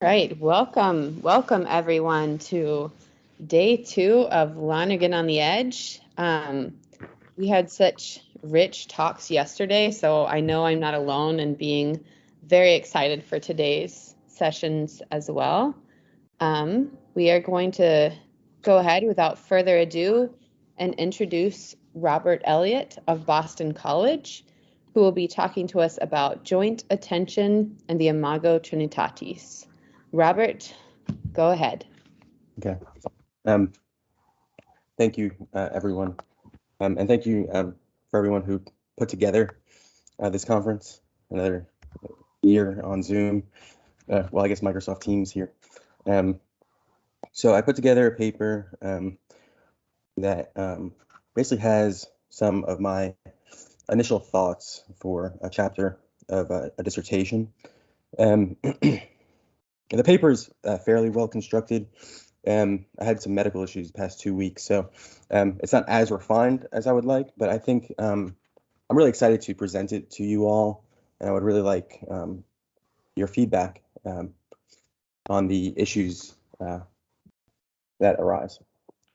Right, welcome everyone to day 2 of Lonergan on the Edge. We had such rich talks yesterday, so I know I'm not alone in being very excited for today's sessions as well. We are going to go ahead without further ado and introduce Robert Elliott of Boston College, who will be talking to us about joint attention and the Imago Trinitatis. Robert, go ahead. Okay. Thank you, everyone. And thank you for everyone who put together this conference, another year on Zoom. Well, I guess Microsoft Teams here. So I put together a paper that basically has some of my initial thoughts for a chapter of a dissertation. The paper is fairly well constructed. I had some medical issues the past 2 weeks, so it's not as refined as I would like, but I think I'm really excited to present it to you all, and I would really like your feedback on the issues that arise.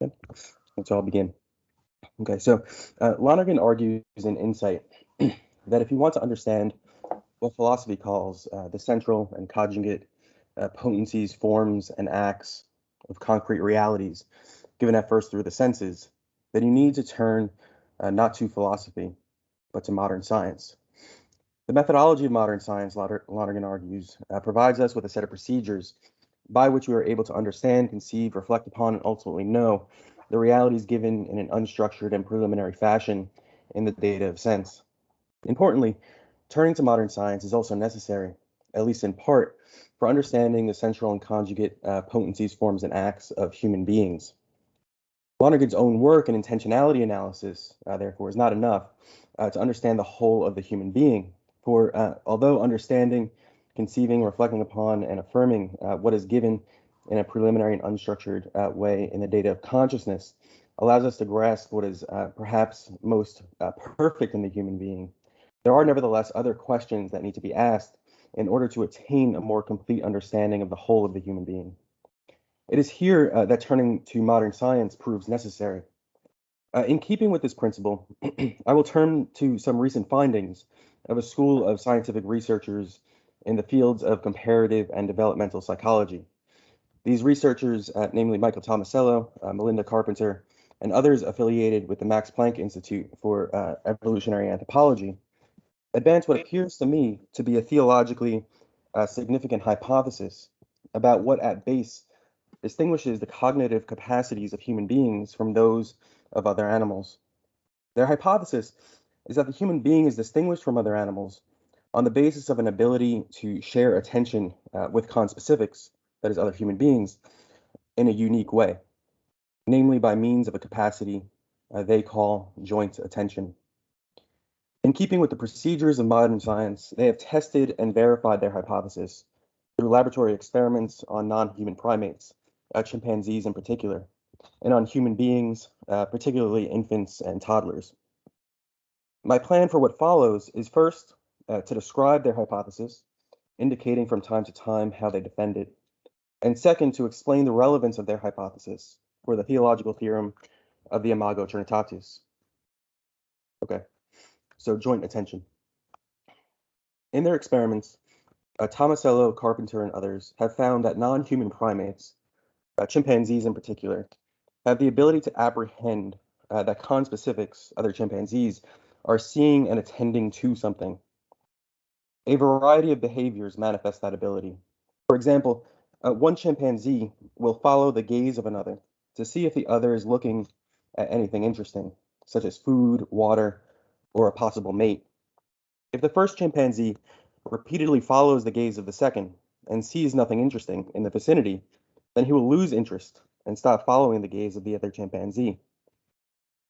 Okay. And so I'll begin. Okay, so Lonergan argues in Insight that if you want to understand what philosophy calls the central and conjugate potencies, forms, and acts of concrete realities given at first through the senses, then you need to turn not to philosophy, but to modern science. The methodology of modern science, Lonergan argues, provides us with a set of procedures by which we are able to understand, conceive, reflect upon, and ultimately know the realities given in an unstructured and preliminary fashion in the data of sense. Importantly, turning to modern science is also necessary, at least in part, for understanding the central and conjugate potencies, forms, and acts of human beings. Lonergan's own work and intentionality analysis, therefore, is not enough to understand the whole of the human being. For although understanding, conceiving, reflecting upon, and affirming what is given in a preliminary and unstructured way in the data of consciousness allows us to grasp what is perhaps most perfect in the human being, there are nevertheless other questions that need to be asked in order to attain a more complete understanding of the whole of the human being. It is here that turning to modern science proves necessary. In keeping with this principle, I will turn to some recent findings of a school of scientific researchers in the fields of comparative and developmental psychology. These researchers, namely Michael Tomasello, Melinda Carpenter, and others affiliated with the Max Planck Institute for Evolutionary Anthropology, advance what appears to me to be a theologically significant hypothesis about what at base distinguishes the cognitive capacities of human beings from those of other animals. Their hypothesis is that the human being is distinguished from other animals on the basis of an ability to share attention with conspecifics, that is, other human beings, in a unique way, namely by means of a capacity they call joint attention. In keeping with the procedures of modern science, they have tested and verified their hypothesis through laboratory experiments on non-human primates, chimpanzees in particular, and on human beings, particularly infants and toddlers. My plan for what follows is first to describe their hypothesis, indicating from time to time how they defend it, and second, to explain the relevance of their hypothesis for the theological theorem of the Imago Trinitatis. Okay, so joint attention. In their experiments, Tomasello, Carpenter, and others have found that non-human primates, chimpanzees in particular, have the ability to apprehend that conspecifics, other chimpanzees, are seeing and attending to something. A variety of behaviors manifest that ability. For example, one chimpanzee will follow the gaze of another to see if the other is looking at anything interesting, such as food, water, or a possible mate. If the first chimpanzee repeatedly follows the gaze of the second and sees nothing interesting in the vicinity, then he will lose interest and stop following the gaze of the other chimpanzee.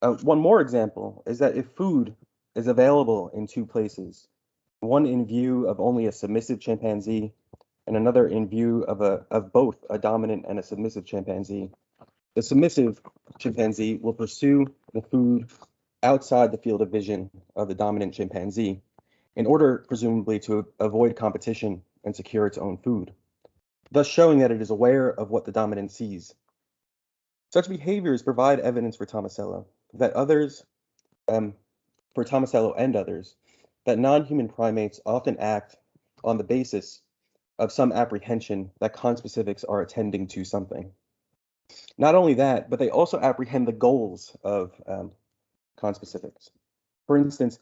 One more example is that if food is available in two places, one in view of only a submissive chimpanzee and another in view of both a dominant and a submissive chimpanzee, the submissive chimpanzee will pursue the food outside the field of vision of the dominant chimpanzee in order, presumably, to avoid competition and secure its own food. thus showing that it is aware of what the dominant sees. Such behaviors provide evidence for Tomasello and others, that non-human primates often act on the basis of some apprehension that conspecifics are attending to something. Not only that, but they also apprehend the goals of conspecifics. For instance,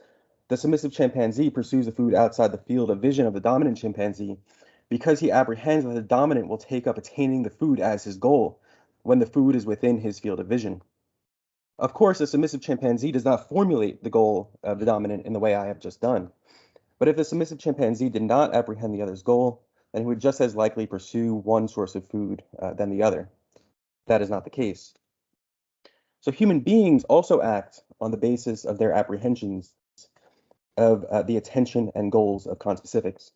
the submissive chimpanzee pursues the food outside the field of vision of the dominant chimpanzee because he apprehends that the dominant will take up attaining the food as his goal when the food is within his field of vision. Of course, a submissive chimpanzee does not formulate the goal of the dominant in the way I have just done. But if the submissive chimpanzee did not apprehend the other's goal, then he would just as likely pursue one source of food than the other. That is not the case. So human beings also act on the basis of their apprehensions of the attention and goals of conspecifics.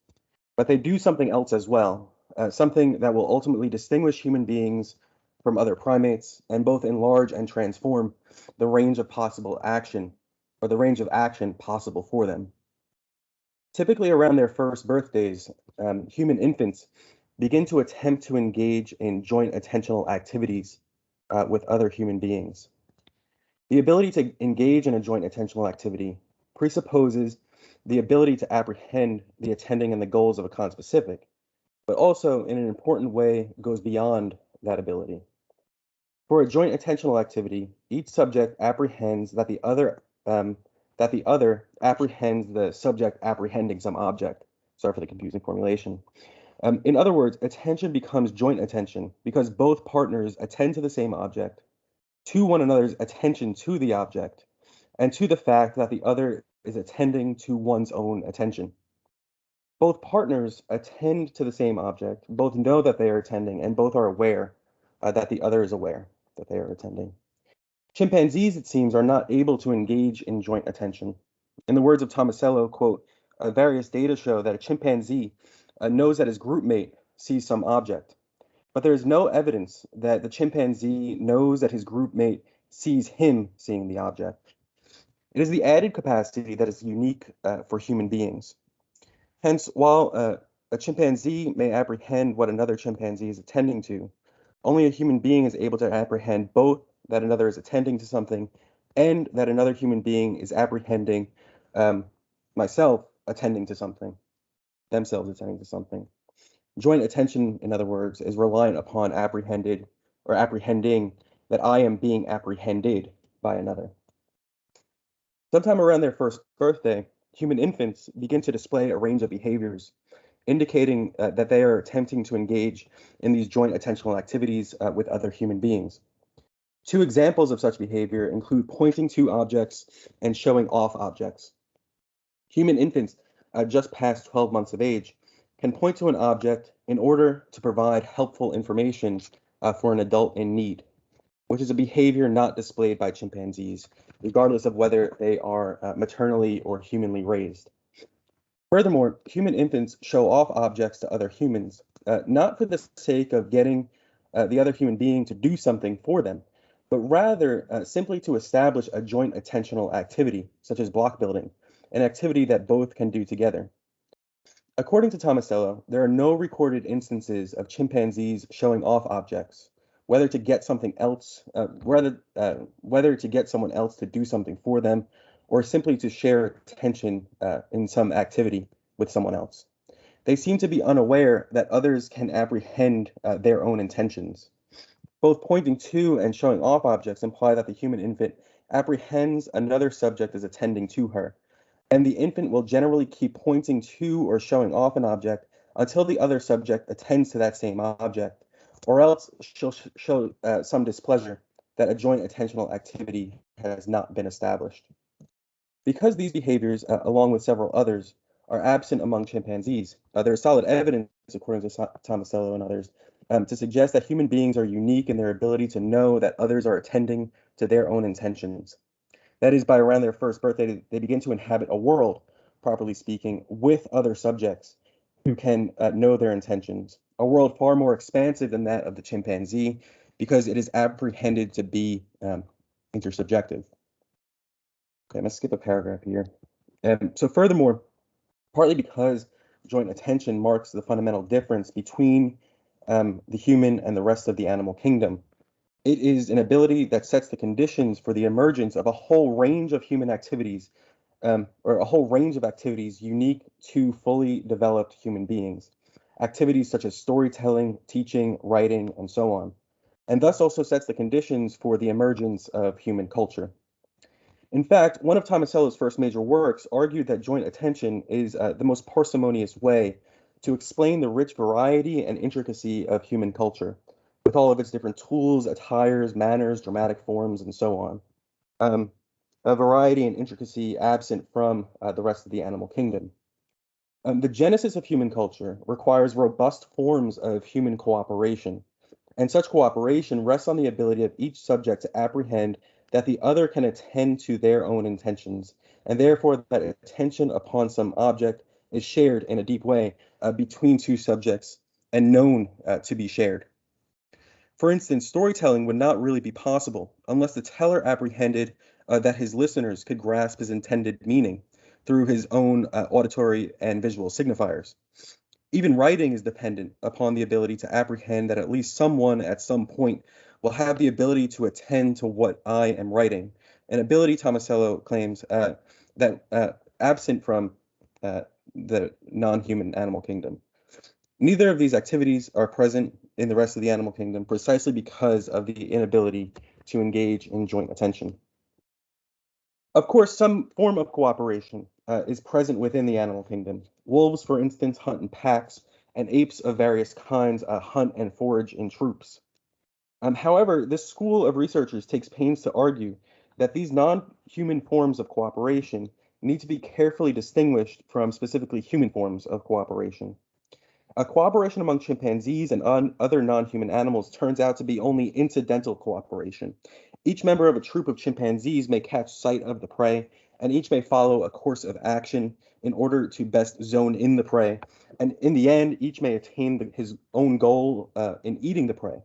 But they do something else as well, something that will ultimately distinguish human beings from other primates and both enlarge and transform the range of possible action, or the range of action possible for them. Typically around their first birthdays, human infants begin to attempt to engage in joint attentional activities with other human beings. The ability to engage in a joint attentional activity presupposes the ability to apprehend the attending and the goals of a conspecific, but also in an important way goes beyond that ability. For a joint attentional activity, each subject apprehends that the other apprehends the subject apprehending some object. Sorry for the confusing formulation. In other words, attention becomes joint attention because both partners attend to the same object, to one another's attention to the object, and to the fact that the other is attending to one's own attention. Both partners attend to the same object, both know that they are attending, and both are aware that the other is aware that they are attending. Chimpanzees, it seems, are not able to engage in joint attention. In the words of Tomasello, quote, various data show that a chimpanzee knows that his group mate sees some object, but there is no evidence that the chimpanzee knows that his group mate sees him seeing the object. It is the added capacity that is unique for human beings. Hence, while a chimpanzee may apprehend what another chimpanzee is attending to, only a human being is able to apprehend both that another is attending to something and that another human being is apprehending myself attending to something, themselves attending to something. Joint attention, in other words, is reliant upon apprehended or apprehending that I am being apprehended by another. Sometime around their first birthday, human infants begin to display a range of behaviors indicating that they are attempting to engage in these joint attentional activities with other human beings. Two examples of such behavior include pointing to objects and showing off objects. Human infants just past 12 months of age can point to an object in order to provide helpful information for an adult in need, which is a behavior not displayed by chimpanzees, regardless of whether they are maternally or humanly raised. Furthermore, human infants show off objects to other humans, not for the sake of getting the other human being to do something for them, but rather simply to establish a joint attentional activity, such as block building, an activity that both can do together. According to Tomasello, there are no recorded instances of chimpanzees showing off objects, whether to get something else, whether to get someone else to do something for them, or simply to share attention in some activity with someone else. They seem to be unaware that others can apprehend their own intentions. Both pointing to and showing off objects imply that the human infant apprehends another subject as attending to her, and the infant will generally keep pointing to or showing off an object until the other subject attends to that same object, or else she'll show some displeasure that a joint attentional activity has not been established. Because these behaviors, along with several others, are absent among chimpanzees, there is solid evidence, according to Tomasello and others, to suggest that human beings are unique in their ability to know that others are attending to their own intentions. That is, by around their first birthday, they begin to inhabit a world, properly speaking, with other subjects who can know their intentions, a world far more expansive than that of the chimpanzee, because it is apprehended to be intersubjective. Okay, I'm going to skip a paragraph here. So furthermore, partly because joint attention marks the fundamental difference between the human and the rest of the animal kingdom. It is an ability that sets the conditions for the emergence of a whole range of human activities, or a whole range of activities unique to fully developed human beings. Activities such as storytelling, teaching, writing, and so on. And thus also sets the conditions for the emergence of human culture. In fact, one of Tomasello's first major works argued that joint attention is the most parsimonious way to explain the rich variety and intricacy of human culture, with all of its different tools, attires, manners, dramatic forms, and so on. A variety and intricacy absent from the rest of the animal kingdom. The genesis of human culture requires robust forms of human cooperation, and such cooperation rests on the ability of each subject to apprehend that the other can attend to their own intentions, and therefore that attention upon some object is shared in a deep way between two subjects and known to be shared. For instance, storytelling would not really be possible unless the teller apprehended that his listeners could grasp his intended meaning through his own auditory and visual signifiers. Even writing is dependent upon the ability to apprehend that at least someone at some point will have the ability to attend to what I am writing, an ability Tomasello claims that absent from the non-human animal kingdom. Neither of these activities are present in the rest of the animal kingdom precisely because of the inability to engage in joint attention. Of course, some form of cooperation is present within the animal kingdom. Wolves, for instance, hunt in packs, and apes of various kinds hunt and forage in troops. However, this school of researchers takes pains to argue that these non-human forms of cooperation need to be carefully distinguished from specifically human forms of cooperation. Cooperation among chimpanzees and other non-human animals turns out to be only incidental cooperation. Each member of a troop of chimpanzees may catch sight of the prey, and each may follow a course of action in order to best zone in the prey. And in the end, each may attain his own goal in eating the prey.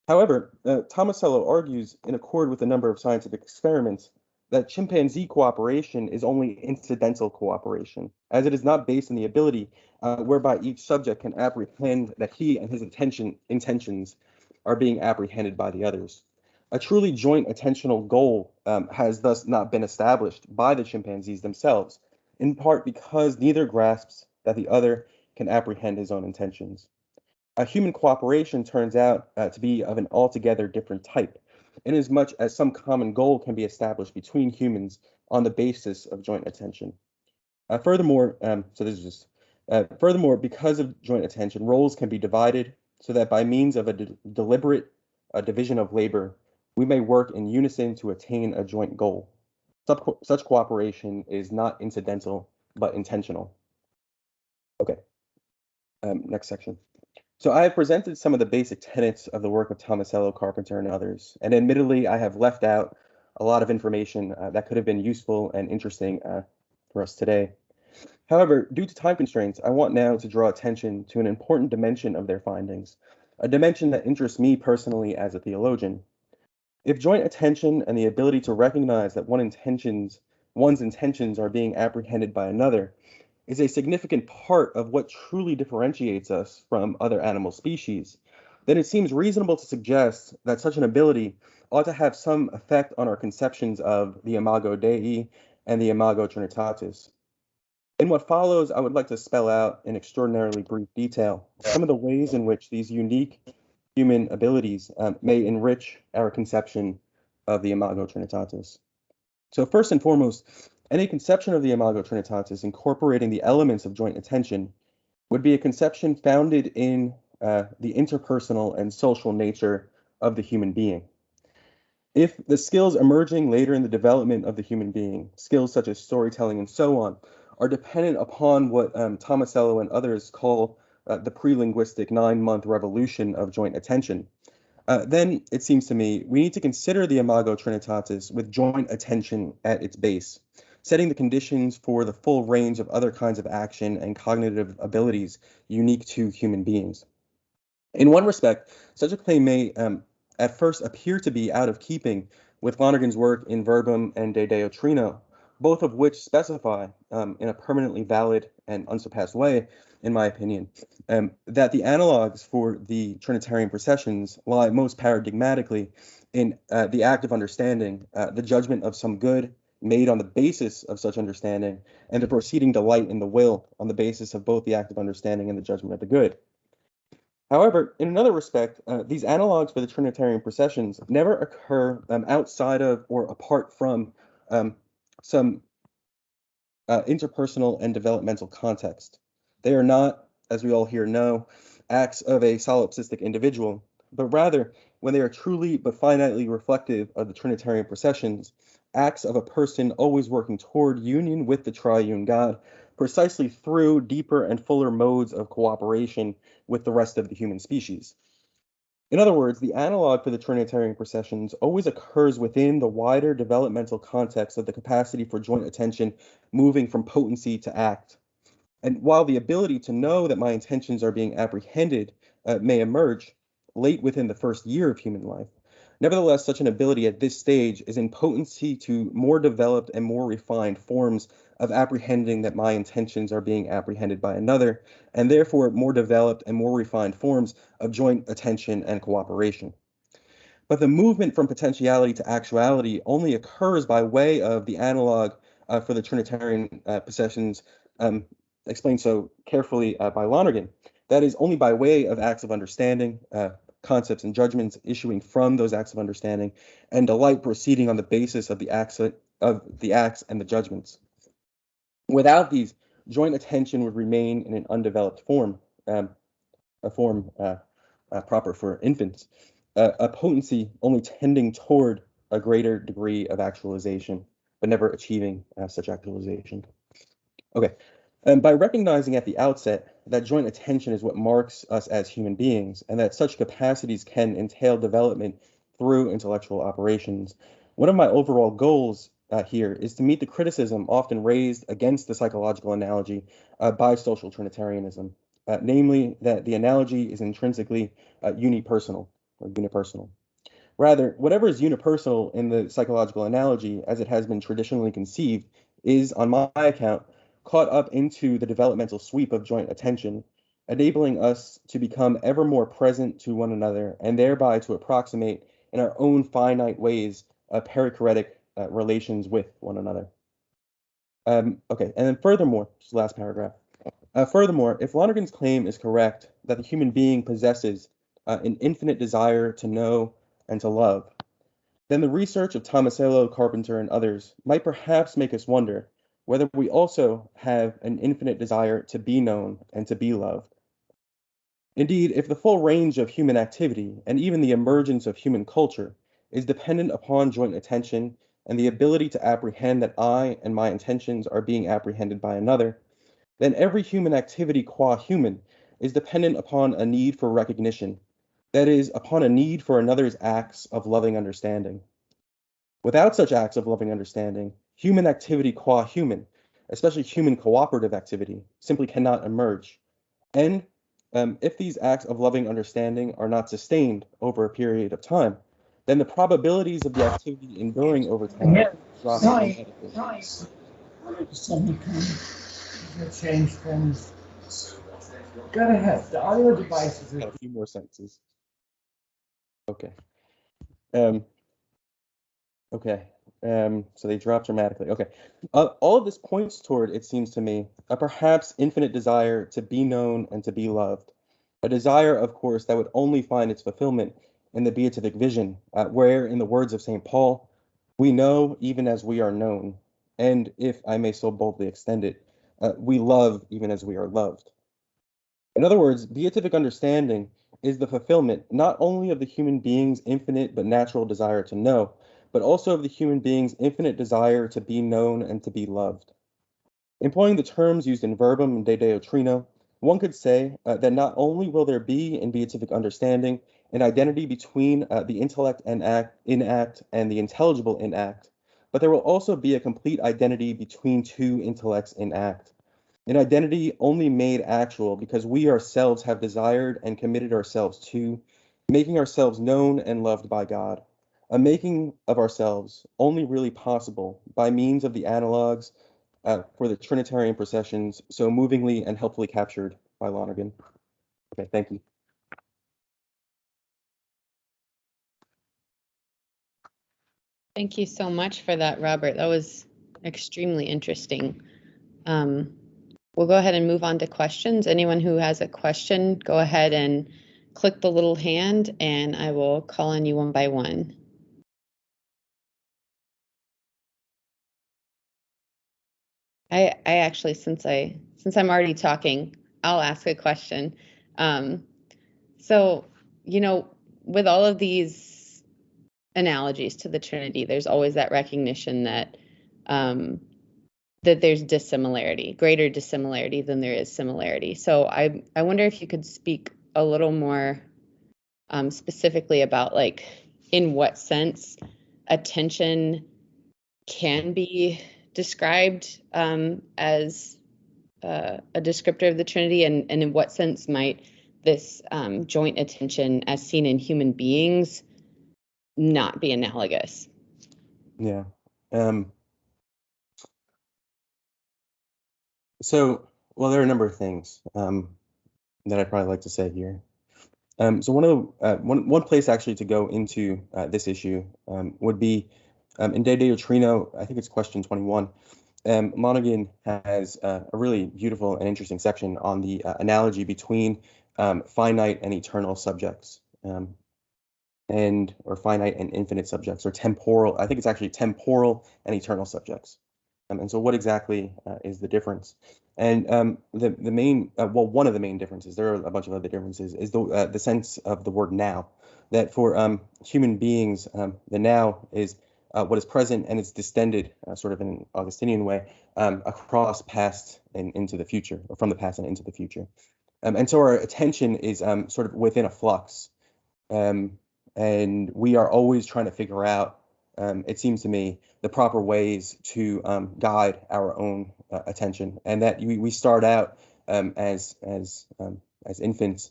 However, Tomasello argues, in accord with a number of scientific experiments, that chimpanzee cooperation is only incidental cooperation, as it is not based on the ability whereby each subject can apprehend that he and his intentions are being apprehended by the others. A truly joint attentional goal has thus not been established by the chimpanzees themselves, in part because neither grasps that the other can apprehend his own intentions. Human cooperation turns out to be of an altogether different type, inasmuch as some common goal can be established between humans on the basis of joint attention. Furthermore, because of joint attention, roles can be divided so that by means of a deliberate division of labor, we may work in unison to attain a joint goal. Such cooperation is not incidental, but intentional. Okay, next section. So I have presented some of the basic tenets of the work of Tomasello, Carpenter, and others, and admittedly, I have left out a lot of information that could have been useful and interesting for us today. However, due to time constraints, I want now to draw attention to an important dimension of their findings, a dimension that interests me personally as a theologian. If joint attention and the ability to recognize that one's intentions are being apprehended by another is a significant part of what truly differentiates us from other animal species, then it seems reasonable to suggest that such an ability ought to have some effect on our conceptions of the Imago Dei and the Imago Trinitatis. In what follows, I would like to spell out in extraordinarily brief detail some of the ways in which these unique human abilities may enrich our conception of the Imago Trinitatis. So first and foremost, any conception of the Imago Trinitatis incorporating the elements of joint attention would be a conception founded in the interpersonal and social nature of the human being. If the skills emerging later in the development of the human being, skills such as storytelling and so on, are dependent upon what Tomasello and others call the pre-linguistic 9-month revolution of joint attention, then it seems to me we need to consider the Imago Trinitatis with joint attention at its base, setting the conditions for the full range of other kinds of action and cognitive abilities unique to human beings. In one respect, such a claim may at first appear to be out of keeping with Lonergan's work in Verbum and De Deo Trino, both of which specify in a permanently valid and unsurpassed way in my opinion, that the analogs for the Trinitarian processions lie most paradigmatically in the act of understanding, the judgment of some good made on the basis of such understanding, and the proceeding delight in the will on the basis of both the act of understanding and the judgment of the good. However, in another respect, these analogs for the Trinitarian processions never occur outside of or apart from some interpersonal and developmental context. They are not, as we all here know, acts of a solipsistic individual, but rather, when they are truly but finitely reflective of the Trinitarian processions, acts of a person always working toward union with the triune God, precisely through deeper and fuller modes of cooperation with the rest of the human species. In other words, the analog for the Trinitarian processions always occurs within the wider developmental context of the capacity for joint attention moving from potency to act. And while the ability to know that my intentions are being apprehended may emerge late within the first year of human life, nevertheless, such an ability at this stage is in potency to more developed and more refined forms of apprehending that my intentions are being apprehended by another, and therefore more developed and more refined forms of joint attention and cooperation. But the movement from potentiality to actuality only occurs by way of the analog for the Trinitarian processions explained so carefully by Lonergan. That is only by way of acts of understanding, concepts and judgments issuing from those acts of understanding, and delight proceeding on the basis of the acts and the judgments. Without these, joint attention would remain in an undeveloped form, a form proper for infants, a potency only tending toward a greater degree of actualization, but never achieving such actualization. Okay, and by recognizing at the outset that joint attention is what marks us as human beings, and that such capacities can entail development through intellectual operations, one of my overall goals here is to meet the criticism often raised against the psychological analogy by social Trinitarianism, namely that the analogy is intrinsically unipersonal or unipersonal. Rather, whatever is unipersonal in the psychological analogy, as it has been traditionally conceived, is, on my account, caught up into the developmental sweep of joint attention, enabling us to become ever more present to one another and thereby to approximate in our own finite ways perichoretic relations with one another. Okay, and then furthermore, just last paragraph. Furthermore, if Lonergan's claim is correct that the human being possesses an infinite desire to know and to love, then the research of Tomasello, Carpenter, and others might perhaps make us wonder whether we also have an infinite desire to be known and to be loved. Indeed, if the full range of human activity and even the emergence of human culture is dependent upon joint attention and the ability to apprehend that I and my intentions are being apprehended by another, then every human activity qua human is dependent upon a need for recognition, that is, upon a need for another's acts of loving understanding. Without such acts of loving understanding, human activity qua human, especially human cooperative activity, simply cannot emerge. And if these acts of loving understanding are not sustained over a period of time, then the probabilities of the activity enduring over time drop dramatically. Change things. Go ahead. The audio devices are... Got a few more sentences. Okay. So they drop dramatically. Okay. All of this points toward, it seems to me, a perhaps infinite desire to be known and to be loved. A desire, of course, that would only find its fulfillment in the beatific vision, where, in the words of St. Paul, we know even as we are known. And if I may so boldly extend it, we love even as we are loved. In other words, beatific understanding is the fulfillment not only of the human being's infinite but natural desire to know, but also of the human being's infinite desire to be known and to be loved. Employing the terms used in verbum and de deo trino, one could say that not only will there be in beatific understanding an identity between the intellect and in act and the intelligible in act, but there will also be a complete identity between two intellects in act. An identity only made actual because we ourselves have desired and committed ourselves to making ourselves known and loved by God. A making of ourselves only really possible by means of the analogs for the Trinitarian processions so movingly and helpfully captured by Lonergan. Okay, thank you. Thank you so much for that, Robert. That was extremely interesting. We'll go ahead and move on to questions. Anyone who has a question, go ahead and click the little hand and I will call on you one by one. I actually, since I'm already talking, I'll ask a question. So, with all of these analogies to the Trinity, there's always that recognition that that there's dissimilarity, greater dissimilarity than there is similarity. So I wonder if you could speak a little more specifically about, like, in what sense attention can be described as a descriptor of the Trinity, and in what sense might this joint attention as seen in human beings not be analogous? Yeah. So, well, there are a number of things that I'd probably like to say here. So one place actually to go into this issue would be in De Trino, I think it's question 21. Lonergan has a really beautiful and interesting section on the analogy between finite and eternal subjects, or finite and infinite subjects, or temporal. I think it's actually temporal and eternal subjects. And so what exactly is the difference? And the main, one of the main differences, there are a bunch of other differences, is the sense of the word now. That for human beings, the now is what is present, and it's distended, sort of in an Augustinian way, across past and into the future, or from the past and into the future. And so our attention is sort of within a flux. And we are always trying to figure out, it seems to me, the proper ways to guide our own attention, and that we start out as infants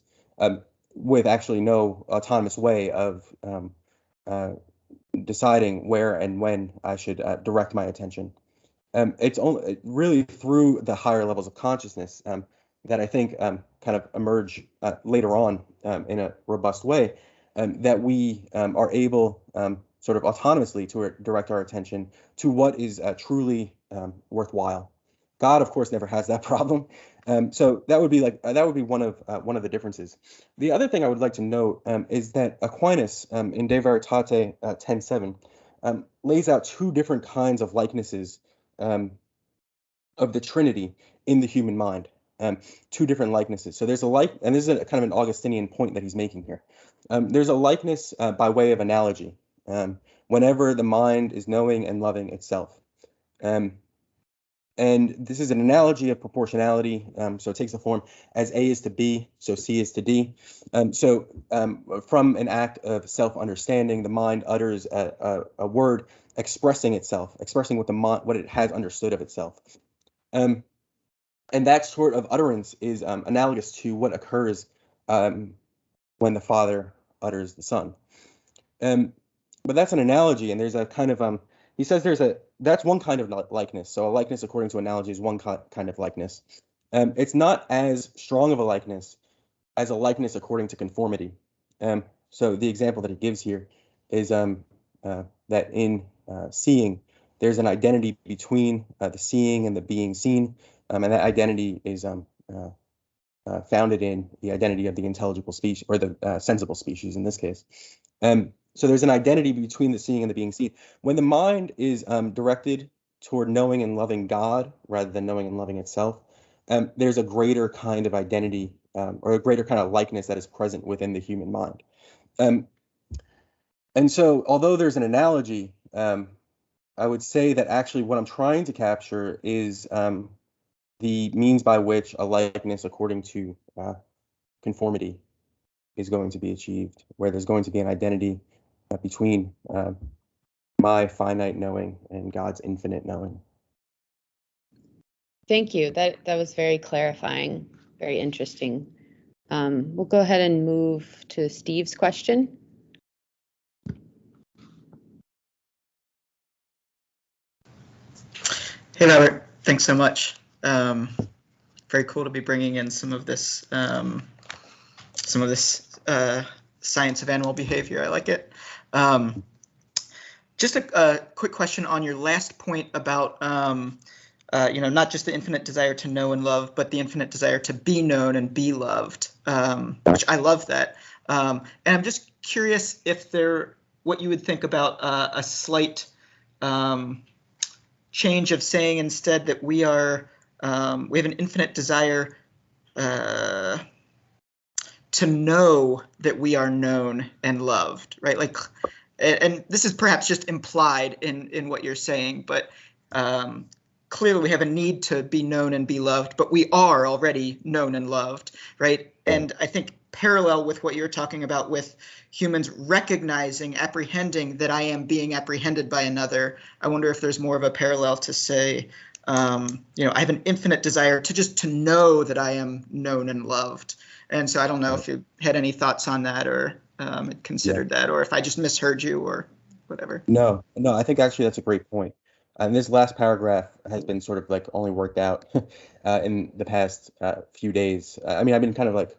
with actually no autonomous way of deciding where and when I should direct my attention. It's only really through the higher levels of consciousness that I think kind of emerge later on in a robust way, that we are able sort of autonomously to direct our attention to what is truly worthwhile. God, of course, never has that problem. So that would be one of the differences. The other thing I would like to note is that Aquinas in De Veritate 10:7 lays out two different kinds of likenesses of the Trinity in the human mind. Two different likenesses. So there's and this is a kind of an Augustinian point that he's making here. There's a likeness by way of analogy, whenever the mind is knowing and loving itself. And this is an analogy of proportionality, so it takes the form as A is to B, so C is to D. From an act of self-understanding, the mind utters a word expressing itself, expressing what it has understood of itself. And that sort of utterance is analogous to what occurs when the Father utters the Son. But that's an analogy, and there's a kind of he says that's one kind of likeness. So a likeness according to analogy is one kind of likeness. It's not as strong of a likeness as a likeness according to conformity. So the example that he gives here is that in seeing, there's an identity between the seeing and the being seen, and that identity is founded in the identity of the intelligible species, or the sensible species in this case. So there's an identity between the seeing and the being seen. When the mind is directed toward knowing and loving God rather than knowing and loving itself, there's a greater kind of identity, or a greater kind of likeness that is present within the human mind. And so although there's an analogy, I would say that actually what I'm trying to capture is the means by which a likeness according to conformity is going to be achieved, where there's going to be an identity between my finite knowing and God's infinite knowing. Thank you. That was very clarifying, very interesting. We'll go ahead and move to Steve's question. Hey, Robert. Thanks so much. very cool to be bringing in some of this science of animal behavior. I like it. Just a quick question on your last point about not just the infinite desire to know and love, but the infinite desire to be known and be loved, which I love that. And I'm just curious what you would think about a slight change of saying instead that we have an infinite desire to know that we are known and loved, right? Like, and this is perhaps just implied in what you're saying, but clearly we have a need to be known and be loved, but we are already known and loved, right? And I think parallel with what you're talking about with humans recognizing, apprehending that I am being apprehended by another, I wonder if there's more of a parallel to say, I have an infinite desire to know that I am known and loved. And so I don't know if you had any thoughts on that or considered that, or if I just misheard you or whatever. No, I think actually that's a great point. And this last paragraph has been sort of like only worked out in the past few days. I mean, I've been kind of like,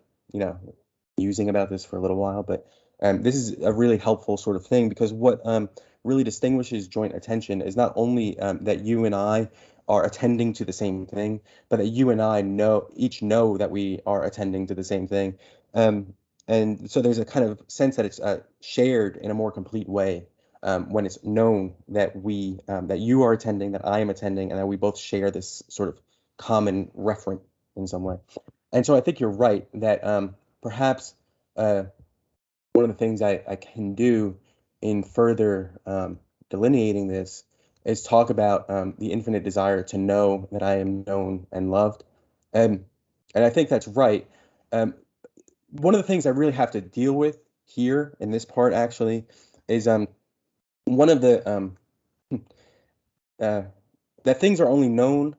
musing about this for a little while, but this is a really helpful sort of thing, because what really distinguishes joint attention is not only that you and I are attending to the same thing, but that you and I each know that we are attending to the same thing. And so there's a kind of sense that it's shared in a more complete way when it's known that that you are attending, that I am attending, and that we both share this sort of common referent in some way. And so I think you're right that perhaps one of the things I can do in further delineating this is talk about the infinite desire to know that I am known and loved. And I think that's right. One of the things I really have to deal with here in this part actually is one of the that things are only known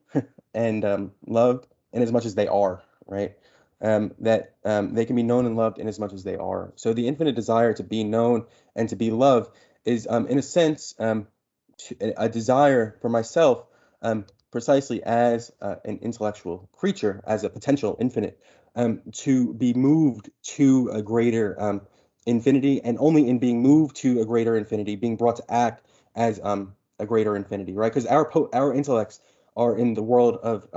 and loved in as much as they are, right? That they can be known and loved in as much as they are. So the infinite desire to be known and to be loved is, in a sense, a desire for myself, precisely as an intellectual creature, as a potential infinite, to be moved to a greater infinity, and only in being moved to a greater infinity, being brought to act as a greater infinity, right? Because our intellects are in the world of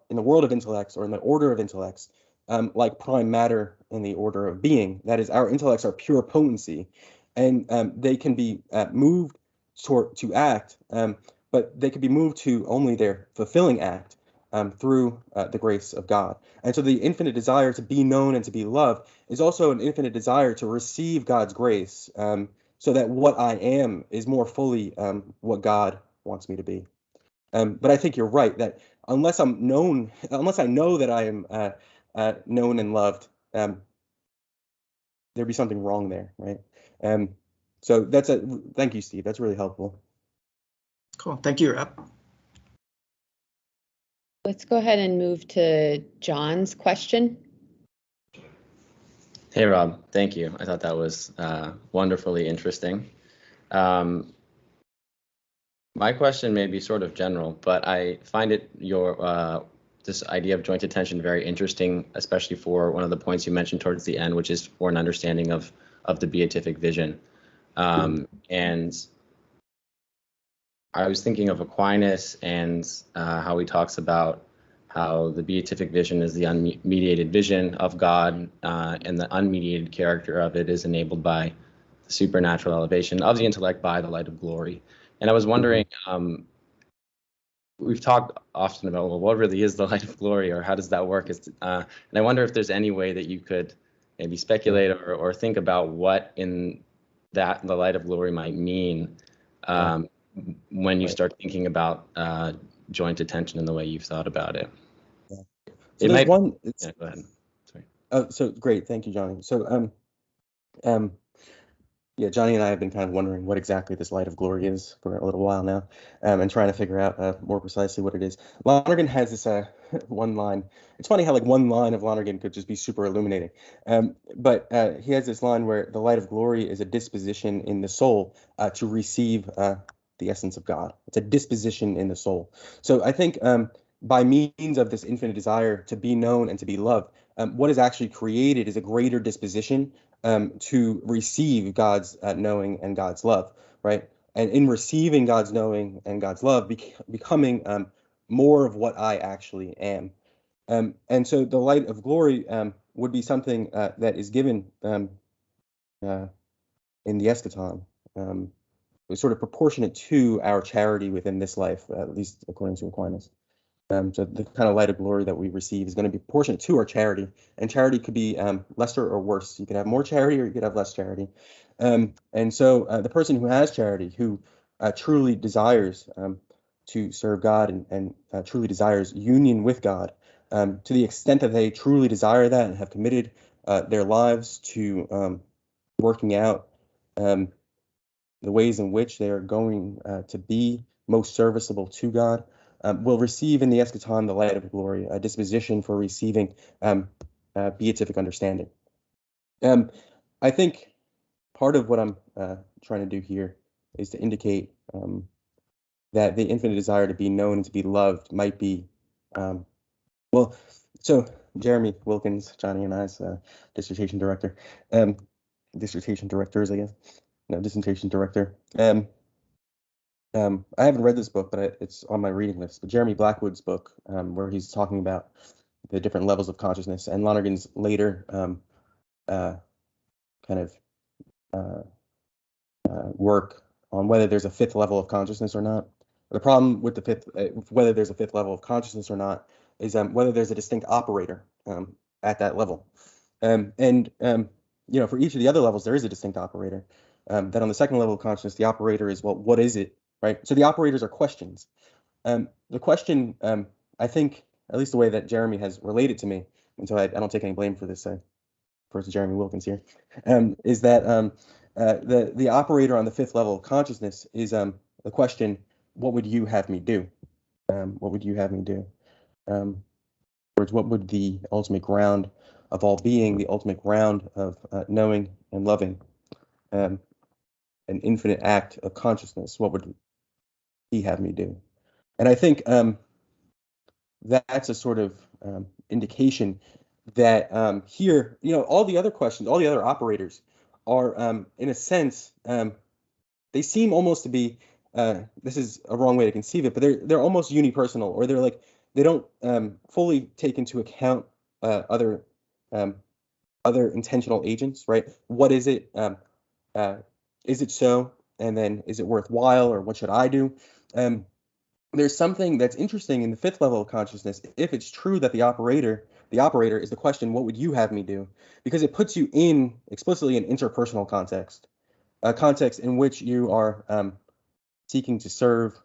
intellects, or in the order of intellects, like prime matter in the order of being. That is, our intellects are pure potency, and they can be moved to act, but they can be moved to only their fulfilling act through the grace of God. And so the infinite desire to be known and to be loved is also an infinite desire to receive God's grace, so that what I am is more fully what God wants me to be. But I think you're right that unless I know that I am known and loved, there'd be something wrong there, right? So thank you, Steve. That's really helpful. Cool. Thank you, Rob. Let's go ahead and move to John's question. Hey, Rob. Thank you. I thought that was wonderfully interesting. My question may be sort of general, but I find this idea of joint attention very interesting, especially for one of the points you mentioned towards the end, which is for an understanding of the beatific vision. And I was thinking of Aquinas and how he talks about how the beatific vision is the unmediated vision of God, and the unmediated character of it is enabled by the supernatural elevation of the intellect by the light of glory. And I was wondering, we've talked often about, well, what really is the light of glory, or how does that work? And I wonder if there's any way that you could maybe speculate or think about what in the light of glory might mean when you start thinking about joint attention in the way you've thought about it. Yeah. So there's one. Yeah, go ahead. Sorry. Oh, so great. Thank you, Johnny. So yeah, Johnny and I have been kind of wondering what exactly this light of glory is for a little while now, and trying to figure out more precisely what it is. Lonergan has this one line. It's funny how like one line of Lonergan could just be super illuminating. But he has this line where the light of glory is a disposition in the soul to receive the essence of God. It's a disposition in the soul. So I think by means of this infinite desire to be known and to be loved, what is actually created is a greater disposition to receive God's knowing and God's love, right? And in receiving God's knowing and God's love, becoming more of what I actually am. And so the light of glory would be something that is given in the eschaton, sort of proportionate to our charity within this life, at least according to Aquinas. So the kind of light of glory that we receive is going to be proportionate to our charity, and charity could be lesser or worse. You could have more charity or you could have less charity. And so the person who has charity, who truly desires to serve God and truly desires union with God, to the extent that they truly desire that and have committed their lives to working out the ways in which they are going to be most serviceable to God, will receive in the eschaton the light of glory, a disposition for receiving beatific understanding. I think part of what I'm trying to do here is to indicate that the infinite desire to be known and to be loved might be, so Jeremy Wilkins, Johnny and I's dissertation directors, I guess. No, dissertation director. I haven't read this book, but it's on my reading list. But Jeremy Blackwood's book, where he's talking about the different levels of consciousness, and Lonergan's later work on whether there's a fifth level of consciousness or not. The problem with the fifth, whether there's a fifth level of consciousness or not, is whether there's a distinct operator at that level. For each of the other levels, there is a distinct operator. That on the second level of consciousness, the operator is, well, what is it, right? So the operators are questions. The question, I think, at least the way that Jeremy has related to me, and so I don't take any blame for this, for Jeremy Wilkins here, is that the operator on the fifth level of consciousness is the question, what would you have me do? What would you have me do? Words, what would the ultimate ground of all being, the ultimate ground of knowing and loving, an infinite act of consciousness, what would he have me do? And I think that's a sort of indication that here, all the other questions, all the other operators are, in a sense, they seem almost to be, this is a wrong way to conceive it, but they're almost unipersonal, or they're like, they don't fully take into account other intentional agents, right? What is it? Is it so? And then is it worthwhile, or what should I do? There's something that's interesting in the fifth level of consciousness, if it's true that the operator is the question, what would you have me do? Because it puts you in explicitly an interpersonal context, a context in which you are seeking to serve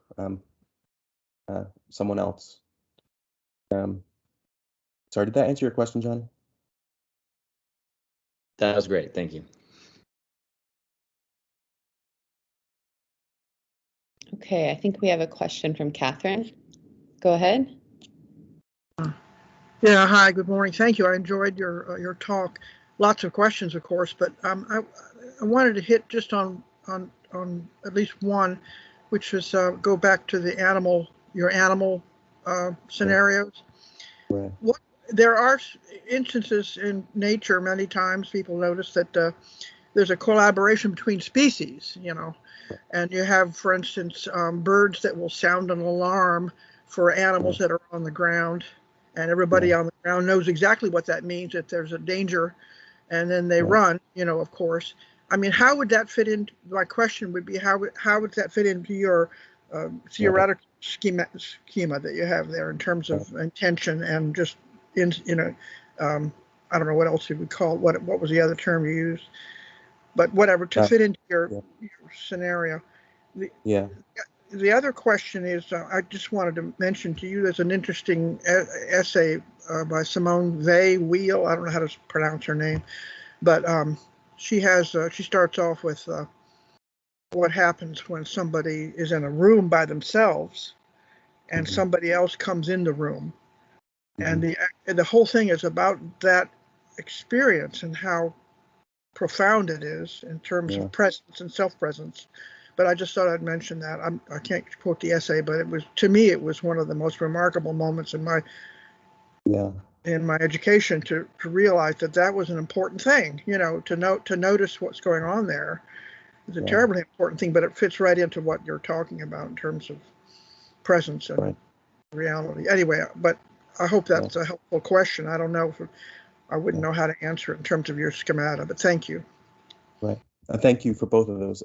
someone else. Sorry, did that answer your question, Johnny? That was great. Thank you. Okay, I think we have a question from Catherine. Go ahead. Yeah, hi, good morning. Thank you. I enjoyed your talk. Lots of questions, of course, but I wanted to hit just on at least one, which was go back to your animal scenarios. Right. There are instances in nature, many times people notice that there's a collaboration between species, and you have, for instance, birds that will sound an alarm for animals that are on the ground, and everybody on the ground knows exactly what that means, that there's a danger, and then they run, of course. I mean, how would that fit in? My question would be, how would that fit into your theoretical schema that you have there in terms of intention and just, I don't know what else you would call it. What was the other term you used? But whatever, to fit into your scenario. The other question is, I just wanted to mention to you, there's an interesting essay by Simone Weil. I don't know how to pronounce her name, but she starts off with what happens when somebody is in a room by themselves and somebody else comes in the room. And the whole thing is about that experience and how profound it is in terms of presence and self-presence. but I just thought I'd mention that. I can't quote the essay, but to me it was one of the most remarkable moments in my education to realize that was an important thing. To notice what's going on there is a terribly important thing, but it fits right into what you're talking about in terms of presence and reality. Anyway, but I hope that's a helpful question. I don't know I wouldn't know how to answer it in terms of your schemata, but thank you. Right. Thank you for both of those.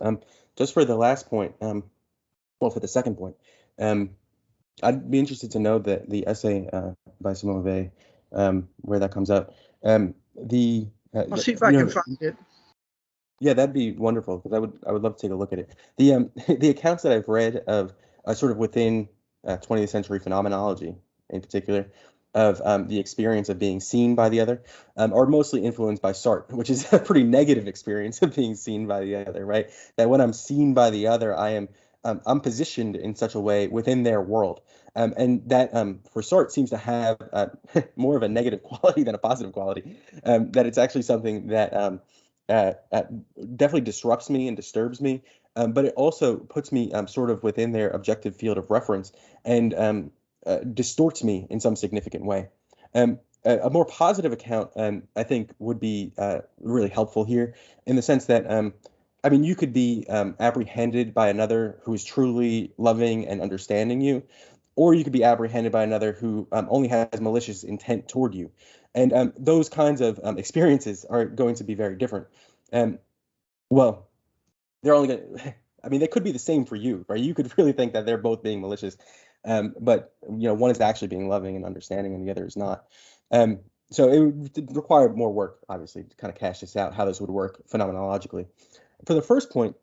Just for the last point, for the second point, I'd be interested to know the essay by Simone Weil, where that comes out. I'll see if I can find it. Yeah, that'd be wonderful, because I would love to take a look at it. The accounts that I've read of sort of within 20th century phenomenology, in particular, of the experience of being seen by the other, are mostly influenced by Sartre, which is a pretty negative experience of being seen by the other, right? That when I'm seen by the other, I'm positioned in such a way within their world, and that for Sartre seems to have more of a negative quality than a positive quality. That it's actually something that definitely disrupts me and disturbs me, but it also puts me sort of within their objective field of reference and distorts me in some significant way. A more positive account, I think, would be really helpful here, in the sense that, you could be apprehended by another who is truly loving and understanding you, or you could be apprehended by another who only has malicious intent toward you. And those kinds of experiences are going to be very different. Well, they're only going to, they could be the same for you, right? You could really think that they're both being malicious. But one is actually being loving and understanding, and the other is not. So it would require more work, obviously, to kind of cash this out, how this would work phenomenologically. For the first point,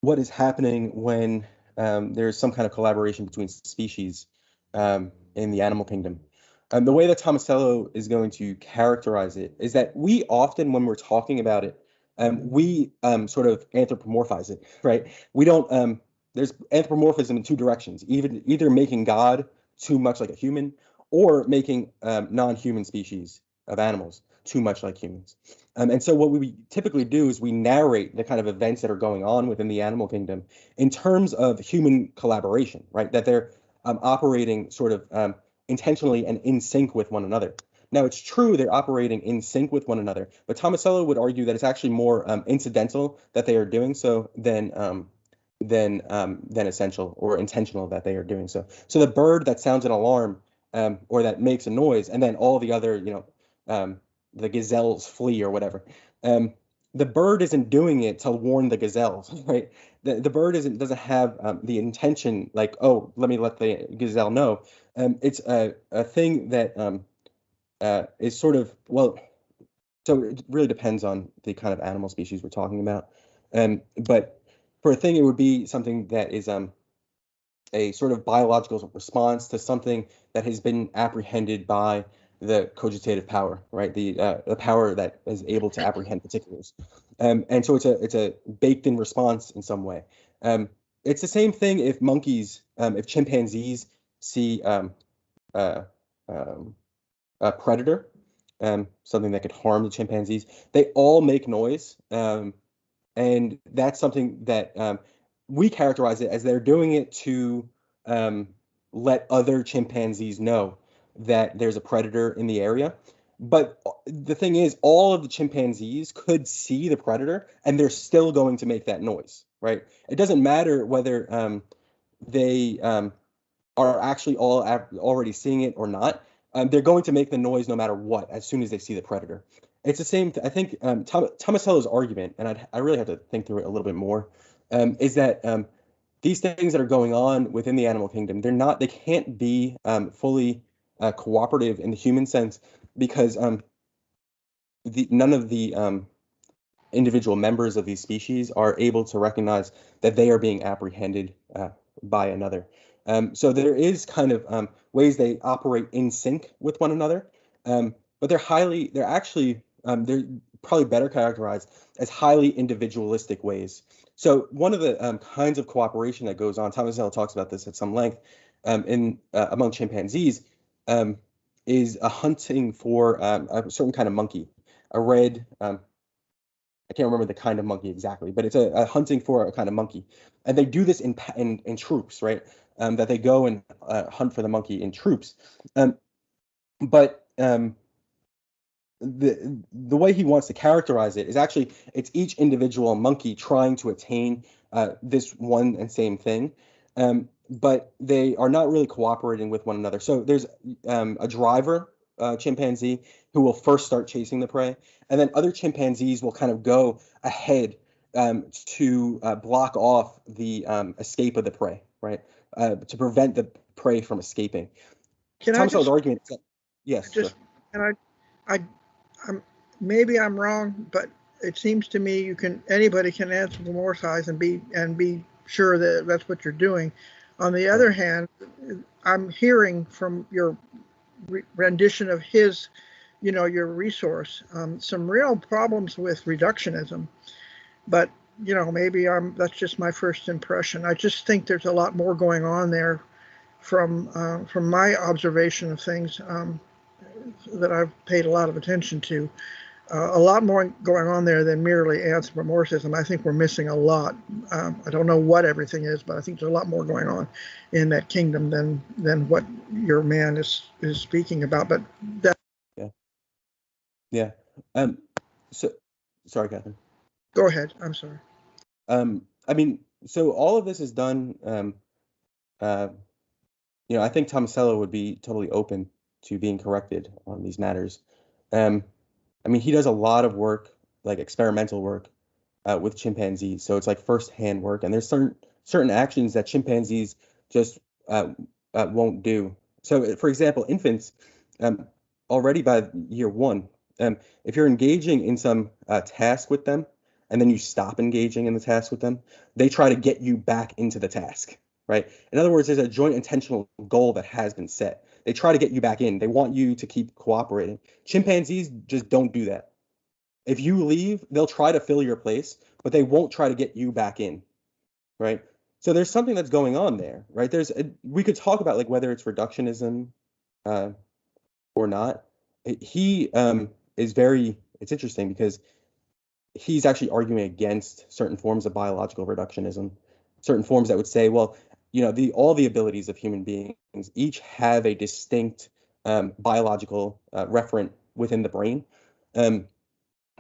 what is happening when there's some kind of collaboration between species in the animal kingdom? The way that Tomasello is going to characterize it is that we often, when we're talking about it, we sort of anthropomorphize it, right? We don't, there's anthropomorphism in two directions, either making God too much like a human, or making non-human species of animals too much like humans. And so what we typically do is we narrate the kind of events that are going on within the animal kingdom in terms of human collaboration, right? That they're operating sort of intentionally and in sync with one another. Now, it's true they're operating in sync with one another, but Tomasello would argue that it's actually more incidental that they are doing so than essential or intentional that they are doing so. So the bird that sounds an alarm or that makes a noise, and then all the other, the gazelles flee or whatever. The bird isn't doing it to warn the gazelles, right? The bird doesn't have the intention, like, oh, let the gazelle know. It's a thing that is sort of, so it really depends on the kind of animal species we're talking about. But for a thing, it would be something that is a sort of biological response to something that has been apprehended by the cogitative power, right? The power that is able to apprehend particulars. And so it's a baked-in response in some way. It's the same thing if monkeys, if chimpanzees see a predator, something that could harm the chimpanzees. They all make noise, and that's something that we characterize it as they're doing it to let other chimpanzees know that there's a predator in the area. But the thing is, all of the chimpanzees could see the predator, and they're still going to make that noise, right? It doesn't matter whether they are actually all already seeing it or not. They're going to make the noise no matter what, as soon as they see the predator. It's the same. I think Tomasello's argument, and I really have to think through it a little bit more, is that these things that are going on within the animal kingdom, they can't be fully cooperative in the human sense, because none of the individual members of these species are able to recognize that they are being apprehended by another. So there is kind of ways they operate in sync with one another, but they're probably better characterized as highly individualistic ways. So one of the kinds of cooperation that goes on, Tomasello talks about this at some length, among chimpanzees, is a hunting for a certain kind of monkey, a red I can't remember the kind of monkey exactly, but it's a hunting for a kind of monkey. And they do this in troops, right? That they go and hunt for the monkey in troops. But the way he wants to characterize it is actually it's each individual monkey trying to attain this one and same thing, but they are not really cooperating with one another. So there's a driver chimpanzee who will first start chasing the prey, and then other chimpanzees will kind of go ahead to block off the escape of the prey, right? To prevent the prey from escaping. Tom Sell's argument is that, yes, sure. And maybe I'm wrong, but it seems to me anybody can anthropomorphize and be sure that that's what you're doing. On the other hand, I'm hearing from your rendition of his, your resource, some real problems with reductionism. But maybe that's just my first impression. I just think there's a lot more going on there from my observation of things that I've paid a lot of attention to. A lot more going on there than merely anthropomorphism. I think we're missing a lot. I don't know what everything is, but I think there's a lot more going on in that kingdom than what your man is speaking about. But that. Yeah. So, sorry, Catherine. Go ahead. I'm sorry. I mean, so all of this is done. I think Tomasello would be totally open to being corrected on these matters. I mean, he does a lot of work, like experimental work, with chimpanzees. So it's like first-hand work, and there's certain actions that chimpanzees just won't do. So, for example, infants, already by year one, if you're engaging in some task with them, and then you stop engaging in the task with them, they try to get you back into the task, right? In other words, there's a joint intentional goal that has been set. They try to get you back in. They want you to keep cooperating. Chimpanzees just don't do that. If you leave, they'll try to fill your place, but they won't try to get you back in, right? So there's something that's going on there, right? We could talk about like whether it's reductionism or not. It's interesting because he's actually arguing against certain forms of biological reductionism, certain forms that would say, well, all the abilities of human beings each have a distinct biological referent within the brain.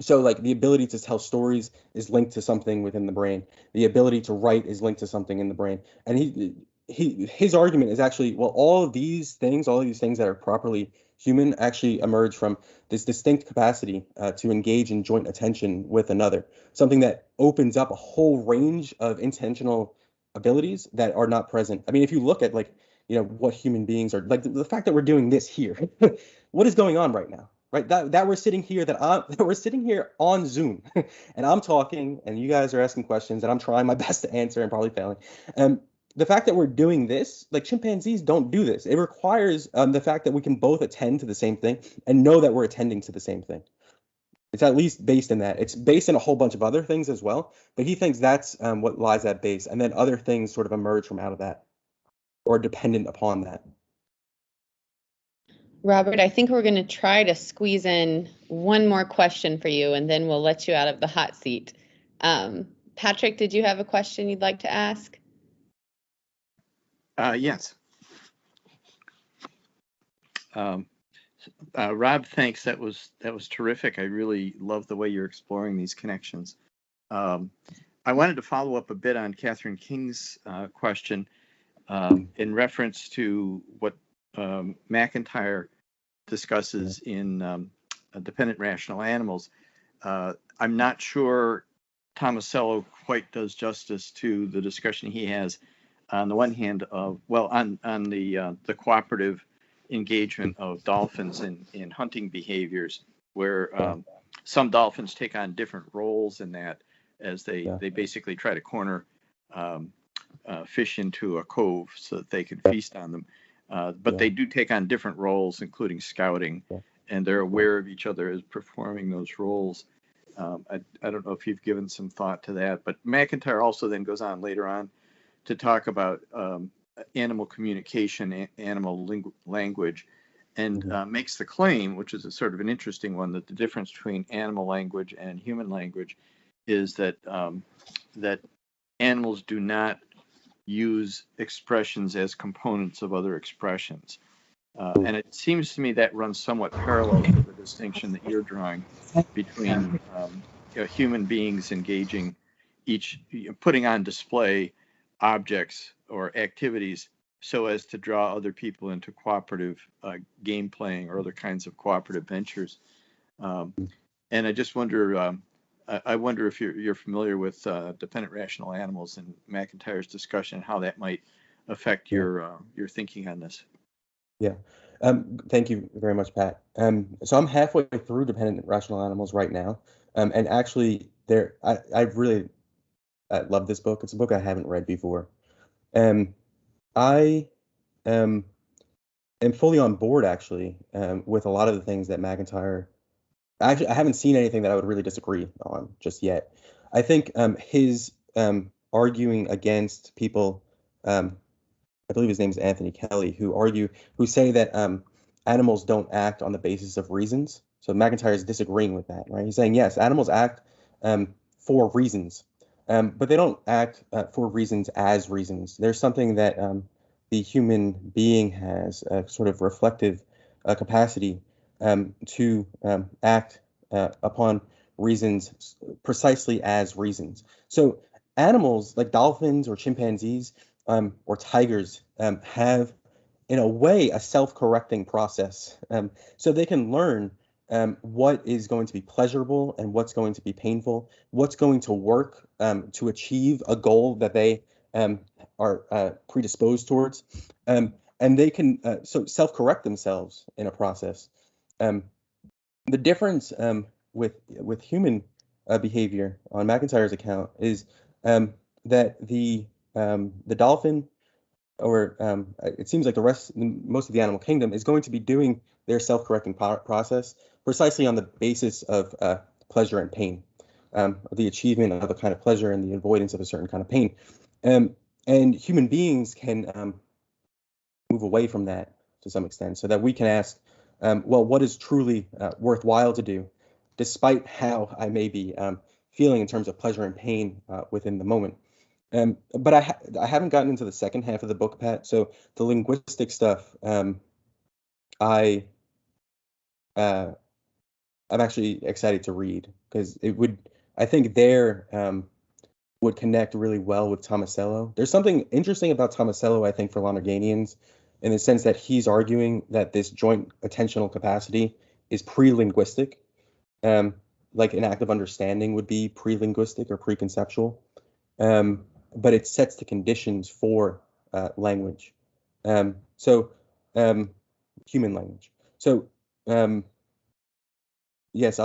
So like the ability to tell stories is linked to something within the brain. The ability to write is linked to something in the brain. And his argument is actually, well, all of these things that are properly human actually emerge from this distinct capacity to engage in joint attention with another, something that opens up a whole range of intentional abilities that are not present. I mean, if you look at what human beings are like, the fact that we're doing this here, what is going on right now, right? That we're sitting here, that we're sitting here on Zoom, and I'm talking, and you guys are asking questions, and I'm trying my best to answer and probably failing. The fact that we're doing this, like chimpanzees don't do this. It requires the fact that we can both attend to the same thing and know that we're attending to the same thing. It's at least based in that. It's based in a whole bunch of other things as well, but he thinks that's what lies at base, and then other things sort of emerge from out of that or dependent upon that. Robert, I think we're going to try to squeeze in one more question for you, and then we'll let you out of the hot seat. Patrick, did you have a question you'd like to ask? Yes. Rob, thanks. That was terrific. I really love the way you're exploring these connections. I wanted to follow up a bit on Catherine King's question in reference to what McIntyre discusses in Dependent Rational Animals. I'm not sure Tomasello quite does justice to the discussion he has on the one hand of, well, on the cooperative engagement of dolphins in hunting behaviors, where some dolphins take on different roles in that, as they basically try to corner fish into a cove so that they can feast on them. But they do take on different roles, including scouting, and they're aware of each other as performing those roles. I don't know if you've given some thought to that, but McIntyre also then goes on later on to talk about animal communication, animal language, and makes the claim, which is a sort of an interesting one, that the difference between animal language and human language is that that animals do not use expressions as components of other expressions. And it seems to me that runs somewhat parallel to the distinction that you're drawing between human beings engaging putting on display objects or activities so as to draw other people into cooperative game playing or other kinds of cooperative ventures. And I just wonder, I wonder if you're familiar with dependent rational animals and McIntyre's discussion, how that might affect your thinking on this. Yeah. Thank you very much, Pat. So I'm halfway through Dependent Rational Animals right now. And actually, I really love this book. It's a book I haven't read before. I am fully on board, actually, with a lot of the things that McIntyre. Actually, I haven't seen anything that I would really disagree on just yet. I think his arguing against people, I believe his name is Anthony Kelly, who say that animals don't act on the basis of reasons. So McIntyre is disagreeing with that, right? He's saying, yes, animals act for reasons, but they don't act for reasons as reasons. There's something that the human being has, a sort of reflective capacity to act upon reasons precisely as reasons. So animals like dolphins or chimpanzees or tigers have, in a way, a self-correcting process. So they can learn what is going to be pleasurable and what's going to be painful, what's going to work to achieve a goal that they are predisposed towards. And they can so self-correct themselves in a process. The difference with human behavior on McIntyre's account is that the dolphin, or it seems like most of the animal kingdom, is going to be doing their self-correcting process precisely on the basis of pleasure and pain, the achievement of a kind of pleasure and the avoidance of a certain kind of pain. And human beings can move away from that to some extent, so that we can ask, well, what is truly worthwhile to do, despite how I may be feeling in terms of pleasure and pain within the moment. But I haven't gotten into the second half of the book, Pat. So the linguistic stuff, I'm actually excited to read, because I think would connect really well with Tomasello. There's something interesting about Tomasello, I think, for Lonerganians, in the sense that he's arguing that this joint attentional capacity is pre-linguistic, like an act of understanding would be pre-linguistic or preconceptual. But it sets the conditions for language. So human language. So yes,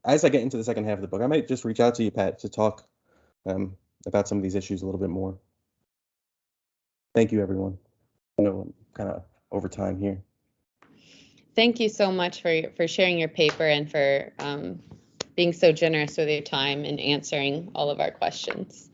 as I get into the second half of the book, I might just reach out to you, Pat, to talk about some of these issues a little bit more. Thank you, everyone. I know I'm kind of over time here. Thank you so much for sharing your paper and for being so generous with your time and answering all of our questions.